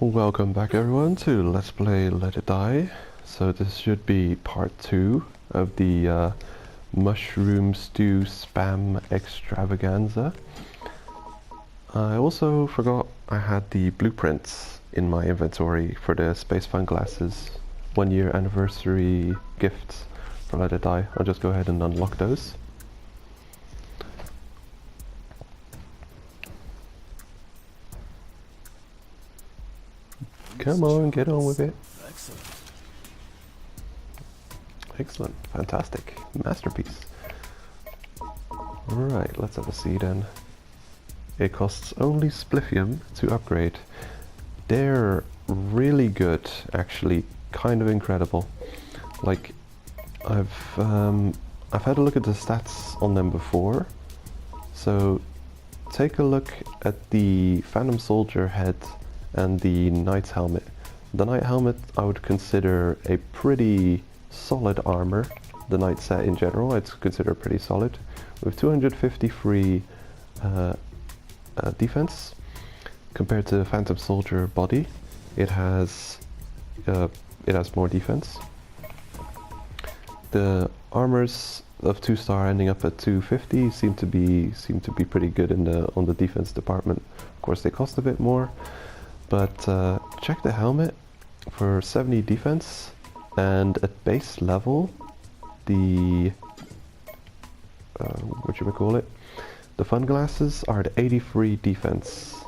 Welcome back everyone to Let's Play Let It Die. So this should be part 2 of the mushroom stew spam extravaganza. I also forgot I had the blueprints in my inventory for the space funglasses 1-year anniversary gifts for Let It Die. I'll just go ahead and unlock those. Come on, get on with it. Excellent. Fantastic. Masterpiece. Alright, let's have a see then. It costs only spliffium to upgrade. They're really good, actually. Kind of incredible. Like, I've had a look at the stats on them before. So, take a look at the Phantom Soldier head and the Knight's helmet. The Knight helmet I would consider a pretty solid armor. The Knight set in general I'd consider pretty solid. With 250 free defense compared to Phantom Soldier body, it has more defense. The armors of 2-star ending up at 250 seem to be pretty good on the defense department. Of course, they cost a bit more. But check the helmet for 70 defense, and at base level, the the funglasses are at 83 defense.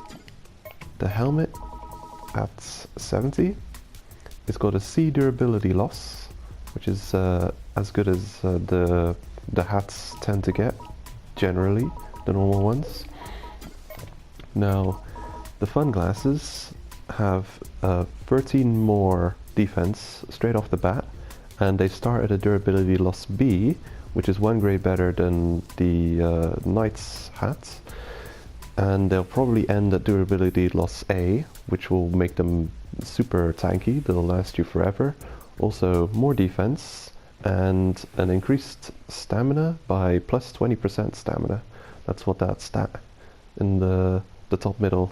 The helmet at 70. It's got a C durability loss, which is as good as the hats tend to get generally, the normal ones. Now, the funglasses have 13 more defense straight off the bat, and they start at a durability loss B, which is 1 grade better than the Knight's hats, and they'll probably end at durability loss A, which will make them super tanky. They'll last you forever. Also, more defense and an increased stamina by plus 20% stamina. That's what that stat in the top middle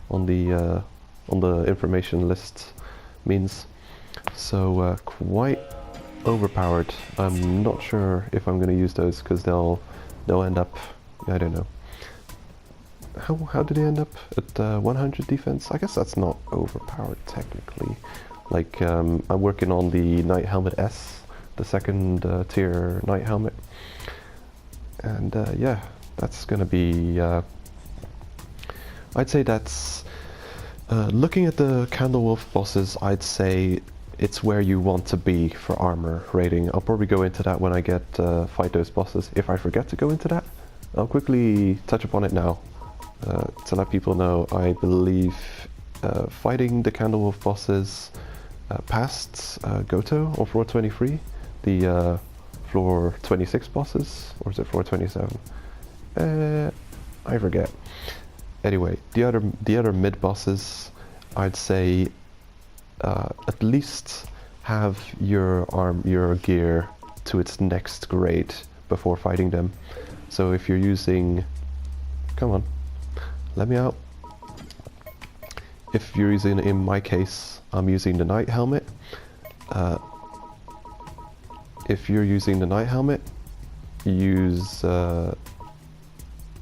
on the information list means. So quite overpowered. I'm not sure if I'm going to use those because they'll end up, I don't know. How do they end up at 100 defense? I guess that's not overpowered technically. Like I'm working on the Knight Helmet S, the second tier Knight Helmet, and yeah, that's going to be. I'd say that's, looking at the Candlewolf bosses, I'd say it's where you want to be for armor rating. I'll probably go into that when I get fight those bosses. If I forget to go into that, I'll quickly touch upon it now. To let people know, I believe fighting the Candlewolf bosses past Goto on floor 23, the floor 26 bosses, or is it floor 27? I forget. Anyway, the other mid bosses, I'd say at least have your gear to its next grade before fighting them. So if you're using, come on, let me out. If you're using, in my case, I'm using the Knight helmet. If you're using the Knight helmet, use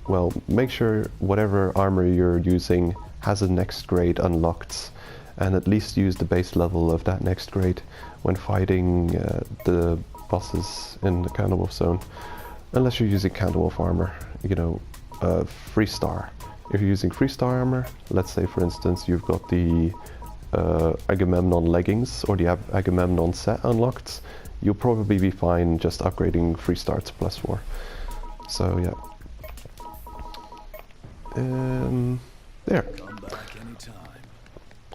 well, make sure whatever armor you're using has a next grade unlocked, and at least use the base level of that next grade when fighting the bosses in the Candlewolf zone. Unless you're using Candlewolf armor, you know, 3-star. If you're using 3-star armor, let's say for instance you've got the Agamemnon leggings or the Agamemnon set unlocked, you'll probably be fine just upgrading 3-star to +4. So yeah. There.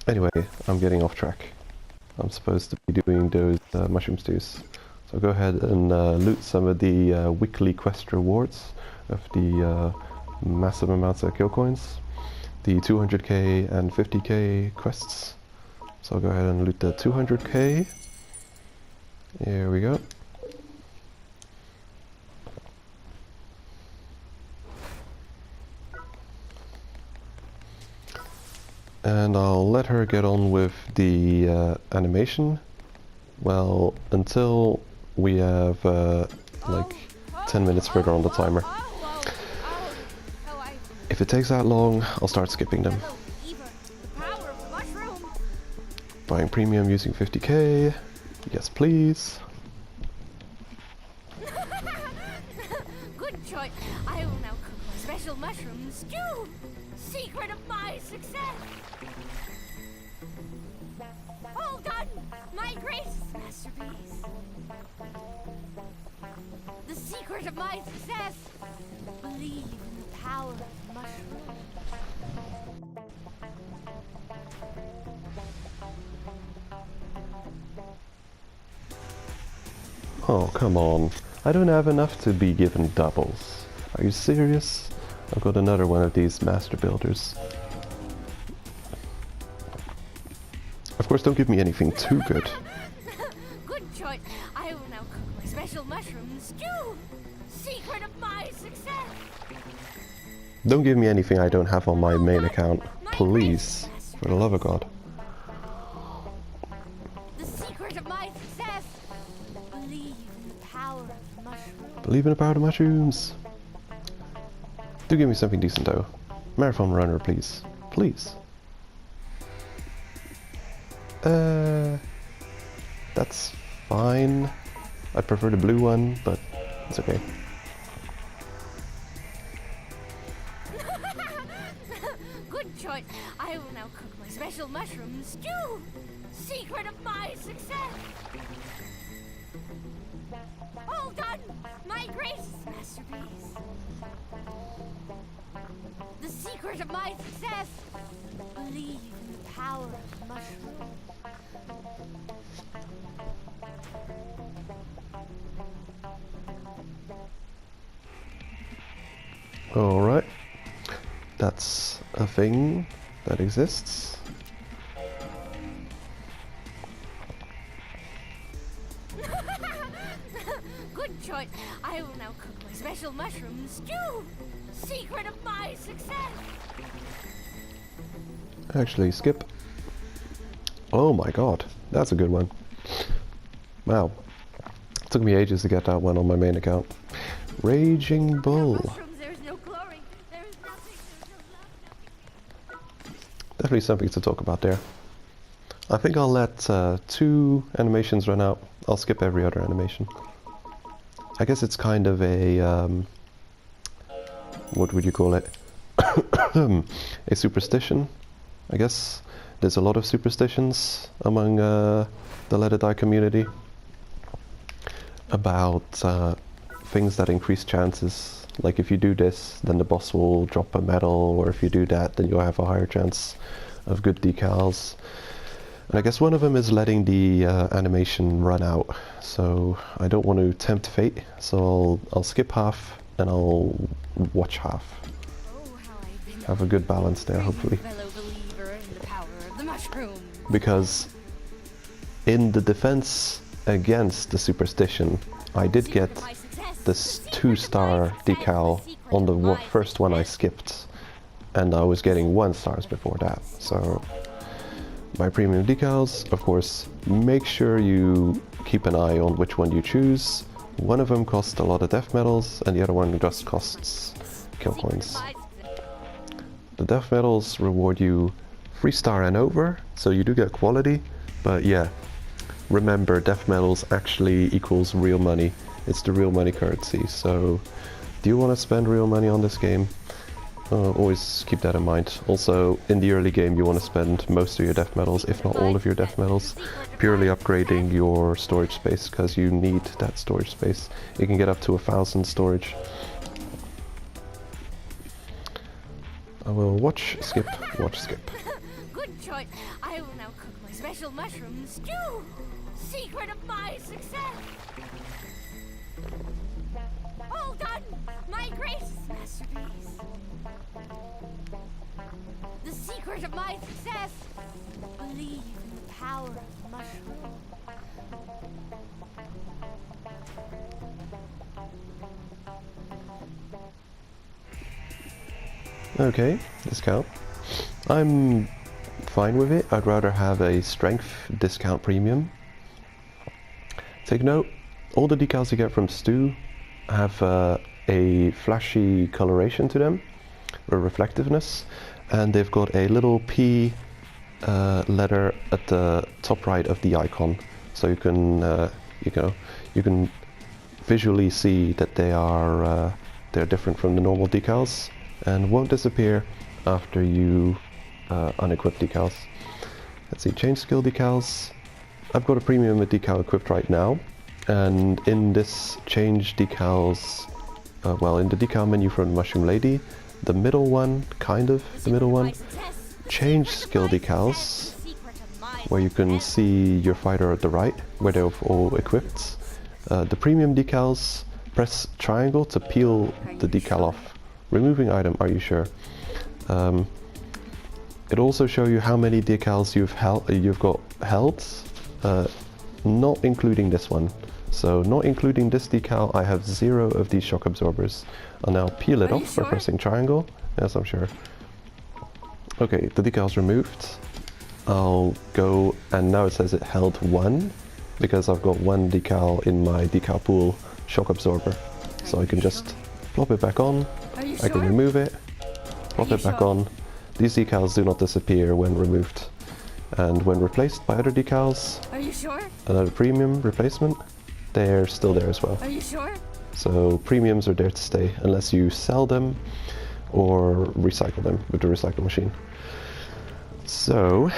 Anyway, I'm getting off track. I'm supposed to be doing those mushroom stews. So go ahead and loot some of the weekly quest rewards of the massive amounts of kill coins. The 200k and 50k quests. So I'll go ahead and loot the 200k. Here we go. And I'll let her get on with the animation. Well, until we have like 10 minutes further on the timer. If it takes that long, I'll start skipping them. Buying premium using 50k. Yes, please. Good choice. I will now cook my special mushroom stew. Secret of my success. All done. My grace masterpiece. The secret of my success. Believe in the power of mushrooms. Oh, come on. I don't have enough to be given doubles. Are you serious? I've got another one of these master builders. Of course, don't give me anything too good. Good choice. I will now cook my special mushroom stew. Secret of my success. Don't give me anything I don't have on my main account. Please. For the love of God. The secret of my success. Believe in the power of mushrooms. Believe in the power of mushrooms. Do give me something decent though. Marathon runner, please. Please. That's fine. I prefer the blue one, but it's okay. Good choice. I will now cook my special mushroom stew. Secret of my success. All done. My grace masterpiece. The secret of my success. Believe in the power of mushrooms. Alright. That's a thing that exists. Good choice. I will now cook my special mushroom stew. Secret of my success. Actually, skip. Oh my god, that's a good one. Wow. It took me ages to get that one on my main account. Raging Bull. There's no glory. There's nothing. There's no love. Definitely something to talk about there. I think I'll let 2 animations run out. I'll skip every other animation. I guess it's kind of a, what would you call it? A superstition, I guess. There's a lot of superstitions among the Let It Die community about things that increase chances. Like if you do this, then the boss will drop a medal, or if you do that, then you'll have a higher chance of good decals. And I guess one of them is letting the animation run out. So I don't want to tempt fate, so I'll skip half and I'll watch half. Have a good balance there, hopefully. Because in the defense against the superstition, I did get this 2-star decal on the first one I skipped, and I was getting 1 stars before that. So my premium decals, of course, make sure you keep an eye on which one you choose. One of them costs a lot of death medals, and the other one just costs kill coins. The death medals reward you 3-star and over, so you do get quality, but yeah, remember death medals actually equals real money. It's the real money currency, so do you want to spend real money on this game? Always keep that in mind. Also, in the early game you want to spend most of your death medals, if not all of your death medals, purely upgrading your storage space, because you need that storage space. You can get up to 1,000 storage. I will watch, skip, watch, skip. Good choice. I will now cook my special mushroom stew. Secret of my success. All done. My grace masterpiece. The secret of my success. Believe in the power of mushrooms. Okay, discount. I'm fine with it. I'd rather have a strength discount premium. Take note, all the decals you get from Stu have a flashy coloration to them, or reflectiveness, and they've got a little P letter at the top right of the icon, so you can you can visually see that they're different from the normal decals and won't disappear after you unequip decals. Let's see, change skill decals. I've got a premium decal equipped right now, and in this change decals, well, in the decal menu from the Mushroom Lady, the middle one, change skill decals, where you can see your fighter at the right, where they're all equipped. The premium decals, press triangle to peel the decal off. Removing item, are you sure? It'll also show you how many decals you've got held, not including this one. So not including this decal, I have 0 of these shock absorbers. I'll now peel it off by pressing triangle. Yes, I'm sure. Okay, the decal's removed. I'll go, and now it says it held 1, because I've got 1 decal in my decal pool shock absorber. So I can just plop it back on, I can remove it, plop it back on. These decals do not disappear when removed. And when replaced by other decals, another premium replacement, they're still there as well. Are you sure? So premiums are there to stay, unless you sell them or recycle them with the recycle machine. So,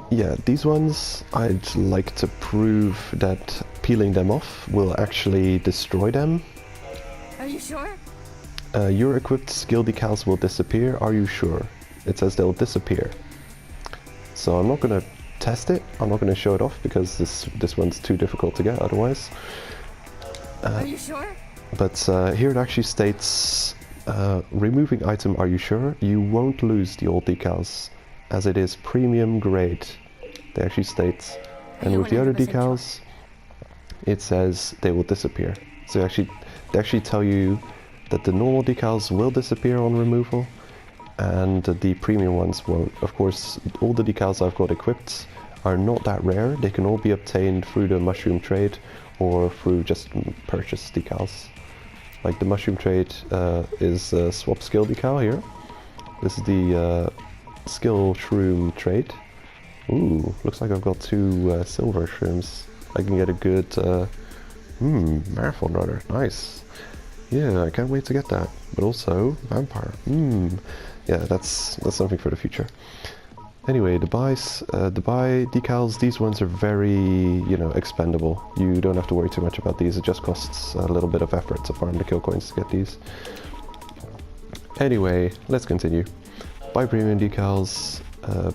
yeah, these ones, I'd like to prove that peeling them off will actually destroy them. Are you sure? Your equipped skill decals will disappear. Are you sure? It says they'll disappear. So I'm not going to test it. I'm not going to show it off because this one's too difficult to get otherwise. Are you sure? But here it actually states, removing item, are you sure? You won't lose the old decals, as it is premium grade. They actually state. And with the other decals, it says they will disappear. So they actually tell you that the normal decals will disappear on removal, and the premium ones won't. Of course, all the decals I've got equipped are not that rare. They can all be obtained through the mushroom trade or through just purchase decals. Like the mushroom trade is swap skill decal here. This is the skill shroom trade. Ooh, looks like I've got 2 silver shrooms. I can get a good marathon runner. Nice. Yeah, I can't wait to get that. But also vampire. Yeah, that's something for the future. Anyway, the buy decals, these ones are very, expendable. You don't have to worry too much about these. It just costs a little bit of effort to farm the kill coins to get these. Anyway, let's continue. Buy premium decals,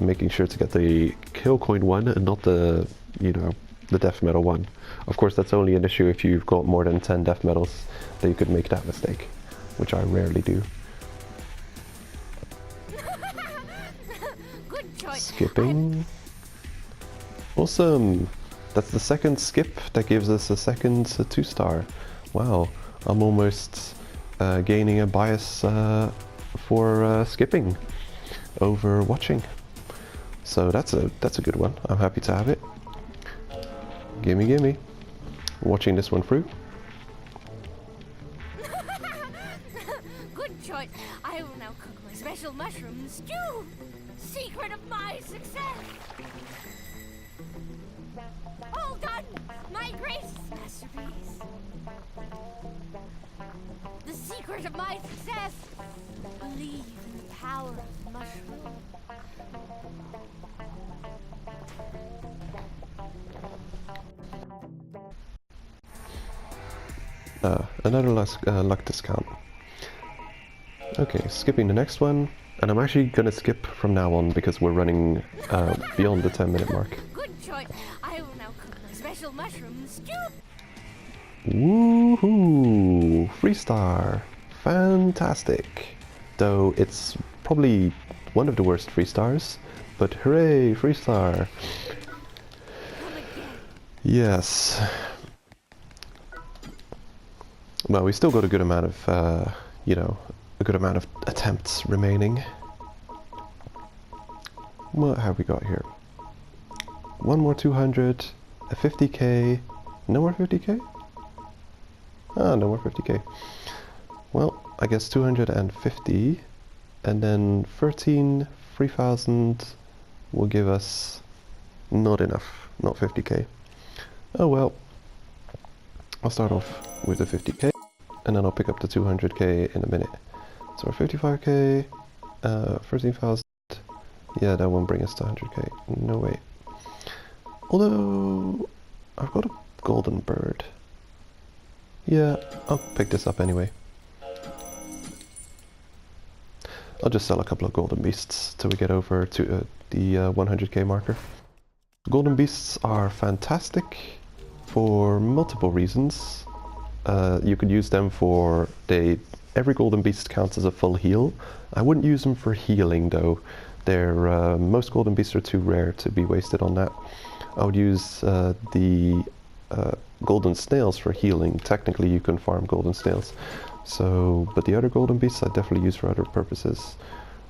making sure to get the kill coin one and not the, the death metal one. Of course, that's only an issue if you've got more than 10 death medals that you could make that mistake, which I rarely do. Skipping. Awesome. That's the second skip that gives us a second 2-star. Wow, I'm almost gaining a bias for skipping over watching. So that's a good one. I'm happy to have it. Gimme, gimme. Watching this one through. Good choice. I will now cook my special mushroom stew. Secret of my success. All done. My greatest masterpiece. The secret of my success. Believe in the power of the mushroom. Another luck discount. Okay, skipping the next one, and I'm actually gonna skip from now on because we're running beyond the 10-minute mark. Good choice. I will now cook my special mushroom stew. Woohoo! 3-star! Fantastic! Though it's probably one of the worst 3-stars, but hooray! 3-star! Yes. Well, we still got a good amount of, a good amount of attempts remaining. What have we got here? One more 200, a 50k, no more 50k? Ah, no more 50k. Well, I guess 250, and then 13 3,000 will give us not enough, not 50k. Oh well, I'll start off with the 50k, and then I'll pick up the 200k in a minute. So 55k, 13,000, yeah, that won't bring us to 100k, no way. Although, I've got a golden bird. Yeah, I'll pick this up anyway. I'll just sell a couple of golden beasts till we get over to the 100k marker. Golden beasts are fantastic for multiple reasons. You could use them for every golden beast counts as a full heal. I wouldn't use them for healing though. Most golden beasts are too rare to be wasted on that. I would use the golden snails for healing. Technically you can farm golden snails. But the other golden beasts I definitely use for other purposes.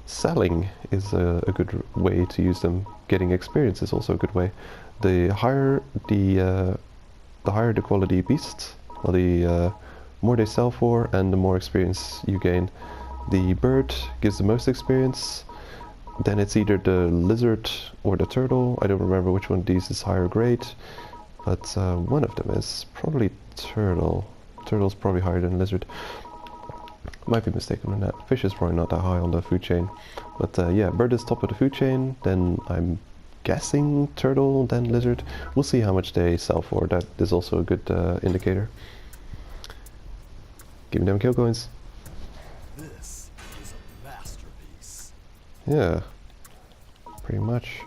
Selling is a good way to use them. Getting experience is also a good way. The higher the quality beast, or the more they sell for, and the more experience you gain. The bird gives the most experience. Then it's either the lizard or the turtle. I don't remember which one of these is higher grade, but one of them is probably turtle. Turtle's probably higher than lizard. Might be mistaken on that. Fish is probably not that high on the food chain. But yeah, bird is top of the food chain, then I'm guessing turtle, then lizard. We'll see how much they sell for. That is also a good indicator. Give me them kill coins. This is a masterpiece. Yeah, pretty much.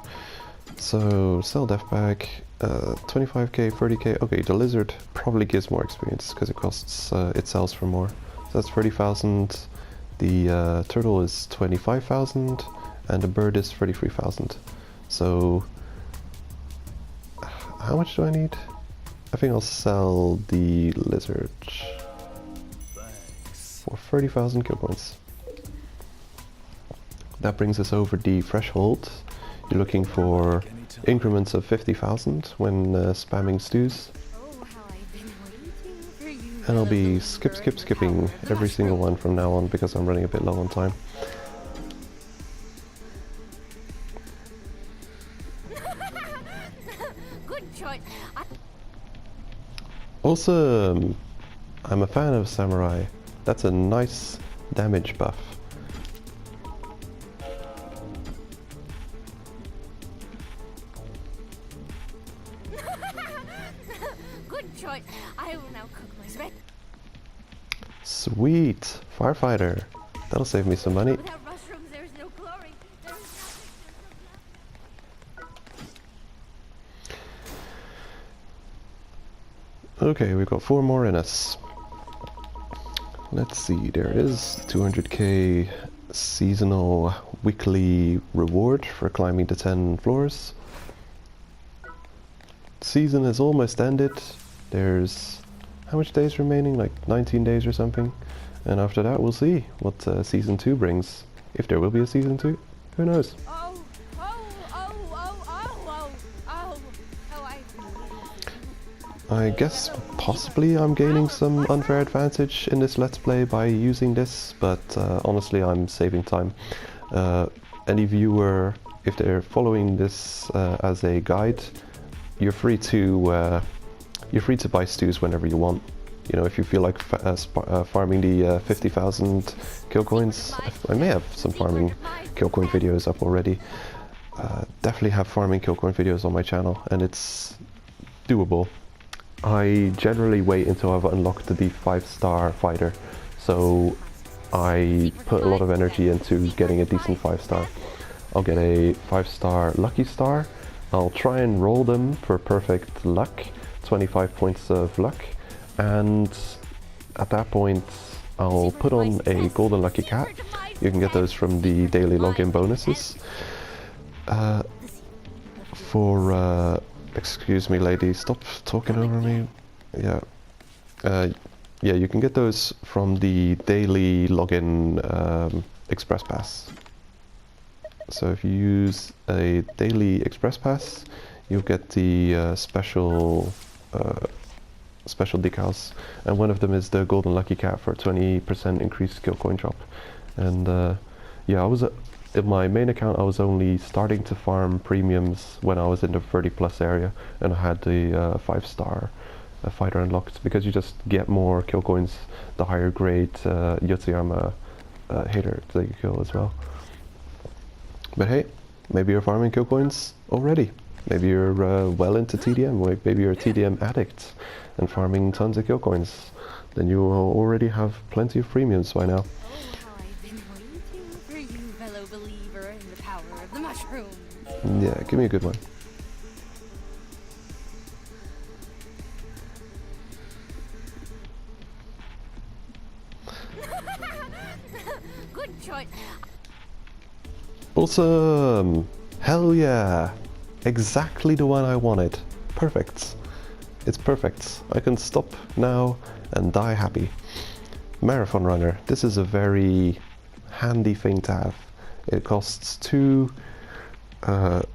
So, sell death bag, 25k, 30k. Okay, the lizard probably gives more experience because it costs, it sells for more. So that's 30,000. The turtle is 25,000, and the bird is 33,000. So, how much do I need? I think I'll sell the lizard for 30,000 kill points. That brings us over the threshold. You're looking for increments of 50,000 when spamming stews. And I'll be skipping every single one from now on because I'm running a bit low on time. Good choice. Awesome! I'm a fan of samurai. That's a nice damage buff. Good choice. I will now cook my special. Sweet! Firefighter! That'll save me some money. Without mushrooms, there is no glory. There is nothing. Okay, we've got 4 more in us. Let's see, there it is. 200k seasonal weekly reward for climbing the 10 floors. Season has almost ended. There's how much days remaining? Like 19 days or something. And after that we'll see what season 2 brings. If there will be a season 2, who knows? I guess possibly I'm gaining some unfair advantage in this Let's Play by using this, but honestly I'm saving time. Any viewer, if they're following this as a guide, you're free to buy stews whenever you want. You know, if you feel like farming the 50,000 kill coins, I may have some farming kill coin videos up already. Definitely have farming kill coin videos on my channel, and it's doable. I generally wait until I've unlocked the 5-star fighter, so I put a lot of energy into getting a decent 5-star. I'll get a 5-star lucky star. I'll try and roll them for perfect luck, 25 points of luck, and at that point I'll put on a golden lucky cat. You can get those from the daily login bonuses. Excuse me lady, stop talking over me. Yeah. Yeah, you can get those from the daily login Express Pass. So if you use a daily Express Pass, you'll get the special decals, and one of them is the Golden Lucky Cat for 20% increased skill coin drop. And yeah, I was in my main account. I was only starting to farm premiums when I was in the 30+ area, and I had the 5-star fighter unlocked, because you just get more kill coins the higher grade Yotsuyama hater that you kill as well. But hey, maybe you're farming kill coins already. Maybe you're well into TDM. Maybe you're a TDM addict and farming tons of kill coins. Then you will already have plenty of premiums by now. Oh, how I've been waiting for you, fellow believer in the power of the mushroom. Yeah, give me a good one. Good choice. Awesome! Hell yeah! Exactly the one I wanted. Perfect. It's perfect. I can stop now and die happy. Marathon Runner. This is a very handy thing to have. It costs 2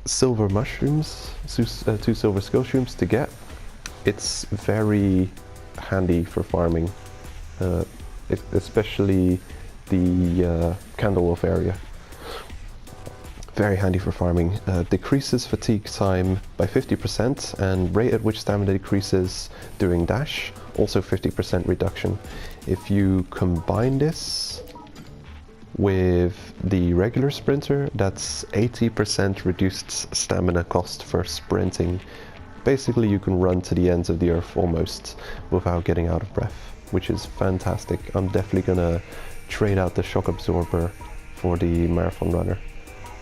silver mushrooms, 2 silver skill shrooms to get. It's very handy for farming, especially the Candlewolf area. Very handy for farming. Decreases fatigue time by 50%, and rate at which stamina decreases during dash, also 50% reduction. If you combine this with the regular sprinter, that's 80% reduced stamina cost for sprinting. Basically, you can run to the ends of the earth almost without getting out of breath, which is fantastic. I'm definitely gonna trade out the shock absorber for the Marathon Runner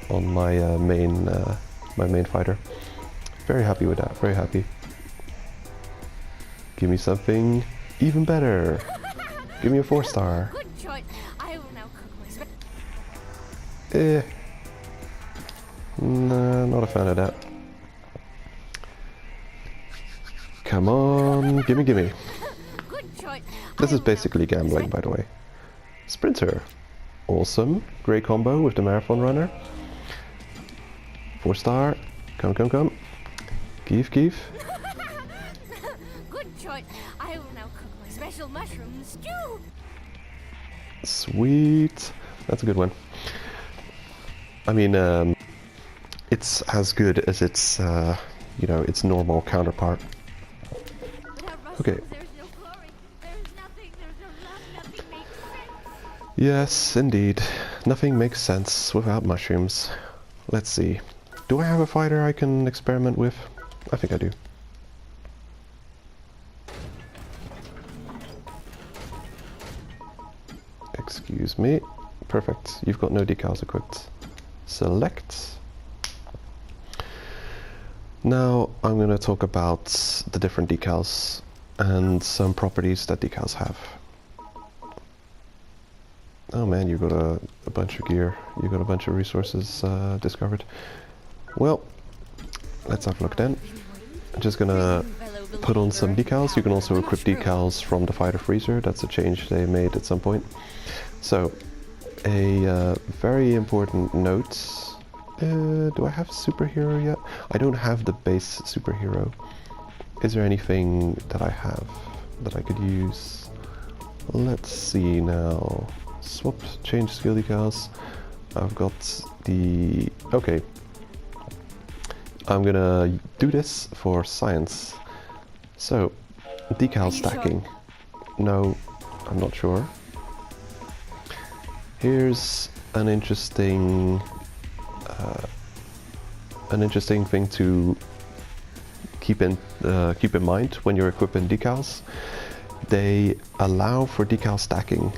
on my main fighter. Very happy with that, very happy. Give me something even better. Give me a 4-star. Good choice. I will now cook my Nah, not a fan of that. Come on, gimme. Good choice. This is basically gambling, by the way. Sprinter. Awesome. Great combo with the Marathon Runner. 4-star. Come. Give. Good choice. I will now cook my special mushroom stew. Sweet. That's a good one. I mean, it's as good as its, its normal counterpart. Without Okay. mushrooms, there's no glory. There's nothing. There's no love. Nothing makes sense. Yes, indeed. Nothing makes sense without mushrooms. Let's see. Do I have a fighter I can experiment with? I think I do. Excuse me. Perfect. You've got no decals equipped. Select. Now I'm going to talk about the different decals and some properties that decals have. Oh man, you got a bunch of gear. You got a bunch of resources discovered. Well, let's have a look then. I'm just gonna put on some decals. You can also equip decals from the fighter freezer. That's a change they made at some point. So, a very important note. Do I have superhero yet? I don't have the base superhero. Is there anything that I have that I could use? Let's see now. Swap, change skill decals. I've got the... Okay. I'm gonna do this for science. So, decal stacking. Sure? No, I'm not sure. Here's an interesting thing to keep in mind when you're equipping decals. They allow for decal stacking.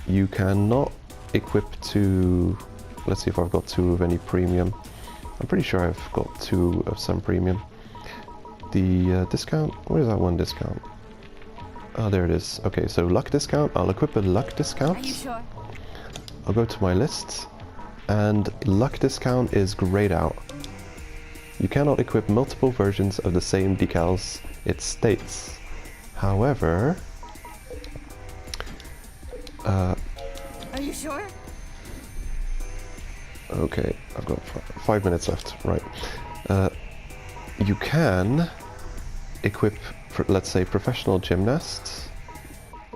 You cannot equip 2. Let's see if I've got 2 of any premium. I'm pretty sure I've got 2 of some premium. The discount, where's that one discount? Oh, there it is. Okay, so luck discount. I'll equip a luck discount. Are you sure? I'll go to my list, and luck discount is grayed out. You cannot equip multiple versions of the same decals, it states. However, Are you sure? Okay, I've got 5 minutes left. Right. You can equip, let's say, professional gymnasts.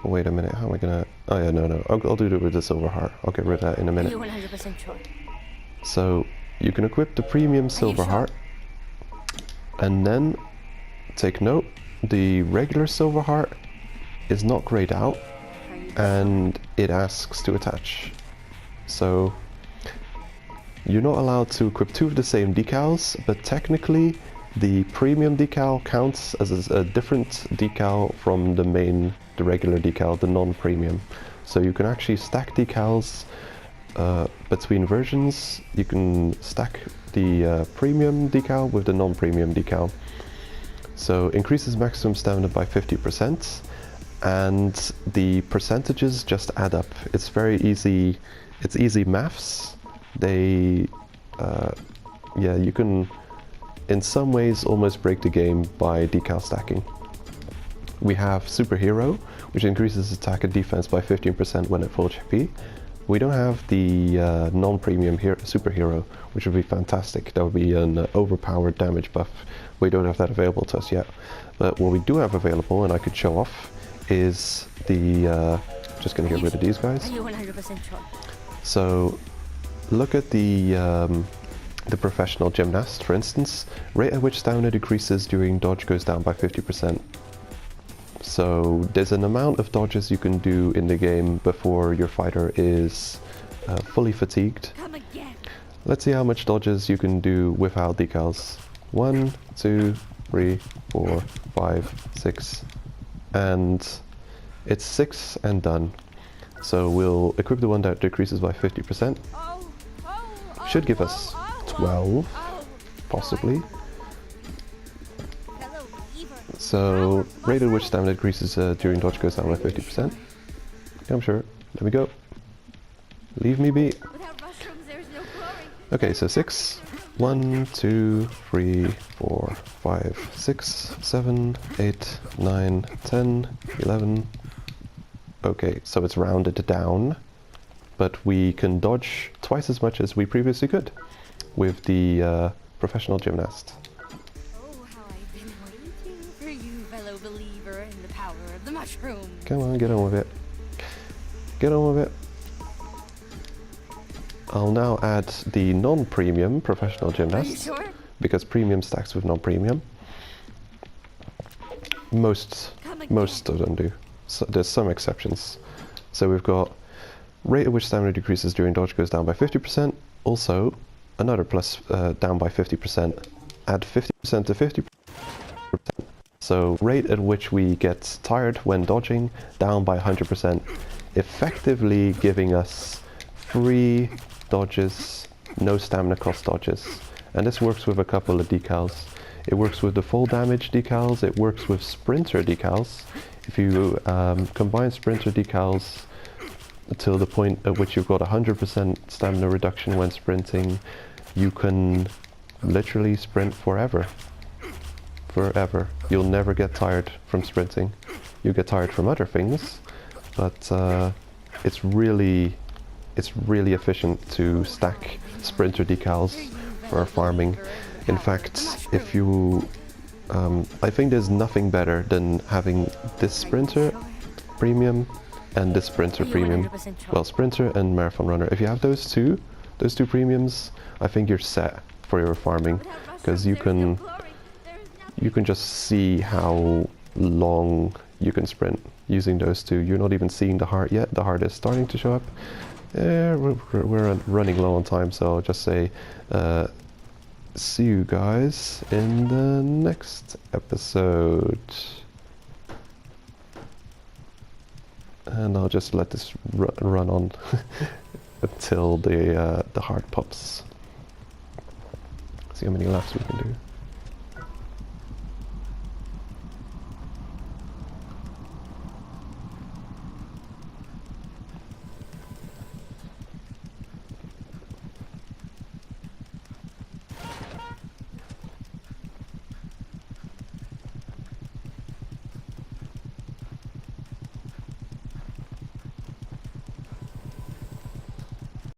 Wait a minute, how am I gonna... Oh yeah, no. I'll do it with the silver heart. I'll get rid of that in a Are minute. you 100% sure? So, you can equip the premium silver sure? heart. And then, take note, the regular silver heart is not grayed out. Are you And it asks to attach. So you're not allowed to equip two of the same decals, but technically the premium decal counts as a different decal from the regular decal, the non-premium. So you can actually stack decals between versions. You can stack the premium decal with the non-premium decal. So increases maximum stamina by 50%. And the percentages just add up. It's very easy. It's easy maths. Yeah, you can, in some ways, almost break the game by decal stacking. We have Superhero, which increases attack and defense by 15% when at full HP. We don't have the non-premium Superhero, which would be fantastic. That would be an overpowered damage buff. We don't have that available to us yet. But what we do have available, and I could show off, is the, just gonna get rid of these guys. Are you 100% sure? So, look at the professional gymnast, for instance. Rate at which stamina decreases during dodge goes down by 50%. So, there's an amount of dodges you can do in the game before your fighter is fully fatigued. Come again. Let's see how much dodges you can do without decals. 1, 2, 3, 4, 5, 6. And it's 6 and done. So we'll equip the one that decreases by 50%. Should give us 12, possibly. So rate at which stamina decreases during dodge goes down by 50%. I'm sure. Let me go. Leave me be. Okay, so 6. 1, 2, 3, 4, 5, 6, 7, 8, 9, 10, 11. Okay, so it's rounded down, but we can dodge twice as much as we previously could with the professional gymnast. Oh, how I've been waiting for you, fellow believer in the power of the mushroom. Come on, get on with it. Get on with it. I'll now add the non-premium professional gymnast, Are you sure? because premium stacks with non-premium. Most of them do. So there's some exceptions. So we've got rate at which stamina decreases during dodge goes down by 50%. Also, another plus down by 50%. Add 50% to 50%. So rate at which we get tired when dodging down by 100%, effectively giving us 3 dodges, no stamina cost dodges. And this works with a couple of decals. It works with the full damage decals, it works with sprinter decals. If you combine sprinter decals till the point at which you've got 100% stamina reduction when sprinting, you can literally sprint forever. Forever. You'll never get tired from sprinting. You get tired from other things, but it's really efficient to stack sprinter decals for farming. In fact, if you I think there's nothing better than having this sprinter premium and this sprinter premium. Well, sprinter and marathon runner. If you have those two premiums, I think you're set for your farming, because you can just see how long you can sprint using those two. You're not even seeing the heart yet. The heart is starting to show up. We're running low on time, so I'll just say see you guys in the next episode. And I'll just let this run on until the heart pops. See how many laps we can do.